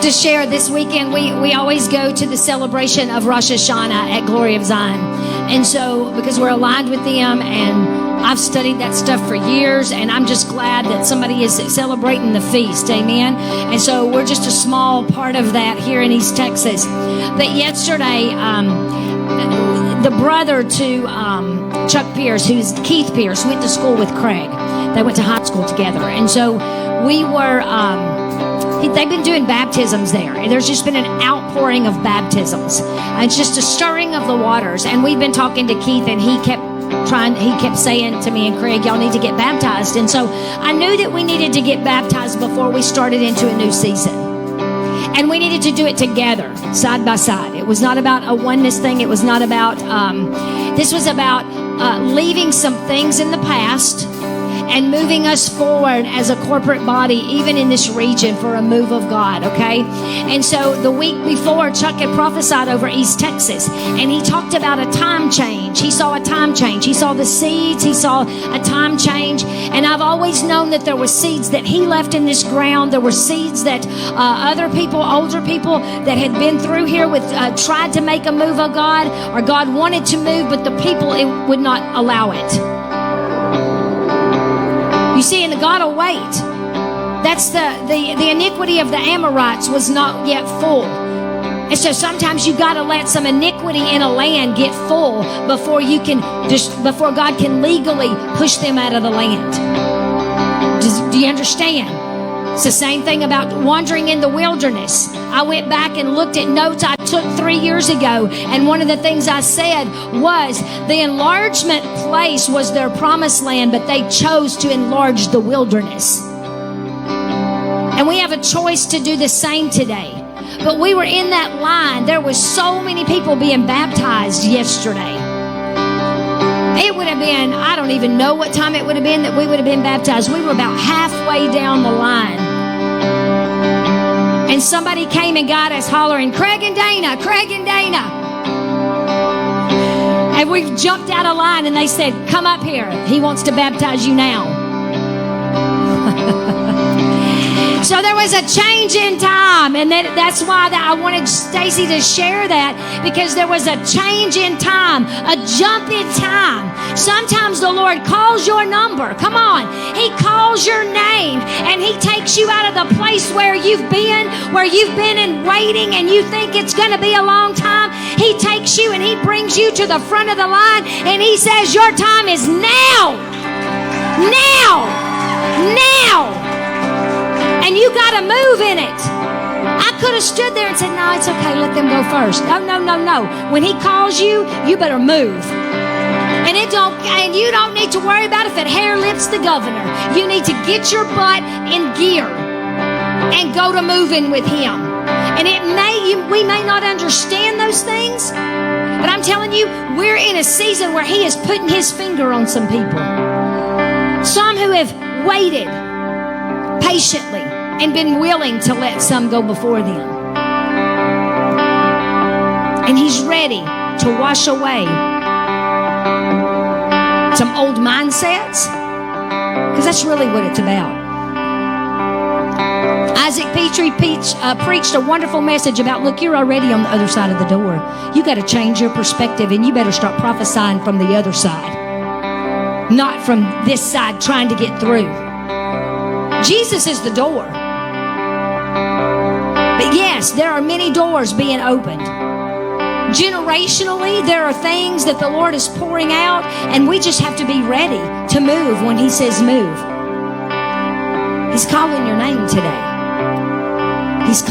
to share this weekend. We always go to the celebration of Rosh Hashanah at Glory of Zion. And so, because we're aligned with them, and I've studied that stuff for years, and I'm just glad that somebody is celebrating the feast. Amen. And so we're just a small part of that here in East Texas. But yesterday, the brother to Chuck Pierce, who's Keith Pierce, went to school with Craig. They went to high school together. And so we were... they've been doing baptisms there. There's just been an outpouring of baptisms. It's just a stirring of the waters. And we've been talking to Keith, and he kept saying to me and Craig, y'all need to get baptized. And so I knew that we needed to get baptized before we started into a new season. And we needed to do it together, side by side. It was not about a oneness thing. It was not about, this was about leaving some things in the past and moving us forward as a corporate body, even in this region, for a move of God, okay? And so the week before, Chuck had prophesied over East Texas, and he talked about a time change. He saw a time change. He saw the seeds. He saw a time change. And I've always known that there were seeds that he left in this ground. There were seeds that other people, older people that had been through here with tried to make a move of God, or God wanted to move, but the people would not allow it. You see, and God will wait. That's the iniquity of the Amorites was not yet full. And so sometimes you got to let some iniquity in a land get full before God can legally push them out of the land. Do you understand? It's the same thing about wandering in the wilderness. I went back and looked at notes I took 3 years ago, and one of the things I said was the enlargement place was their promised land, but they chose to enlarge the wilderness. And we have a choice to do the same today. But we were in that line. There was so many people being baptized yesterday. It would have been, I don't even know what time it would have been that we would have been baptized. We were about halfway down the line. And somebody came and got us hollering, Craig and Dayna, Craig and Dayna. And we jumped out of line, and they said, come up here. He wants to baptize you now. So there was a change in time, and that's why I wanted Stacy to share that, because there was a change in time, a jump in time. Sometimes the Lord calls your number. Come on. He calls your name, and He takes you out of the place where you've been in waiting, and you think it's going to be a long time. He takes you and He brings you to the front of the line, and He says, your time is now. Now. Now. And you got to move in it. I could have stood there and said, no, it's okay. Let them go first. No. When He calls you, you better move. And you don't need to worry about if it hair lifts the governor. You need to get your butt in gear and go to moving with Him. And we may not understand those things, but I'm telling you, we're in a season where He is putting His finger on some people. Some who have waited patiently and been willing to let some go before them. And He's ready to wash away some old mindsets, because that's really what it's about. Isaac Petrie preached a wonderful message about, look, you're already on the other side of the door. You got to change your perspective, and you better start prophesying from the other side, not from this side trying to get through. Jesus is the door. But yes, there are many doors being opened. Generationally, there are things that the Lord is pouring out, and we just have to be ready to move when He says move. He's calling your name today. He's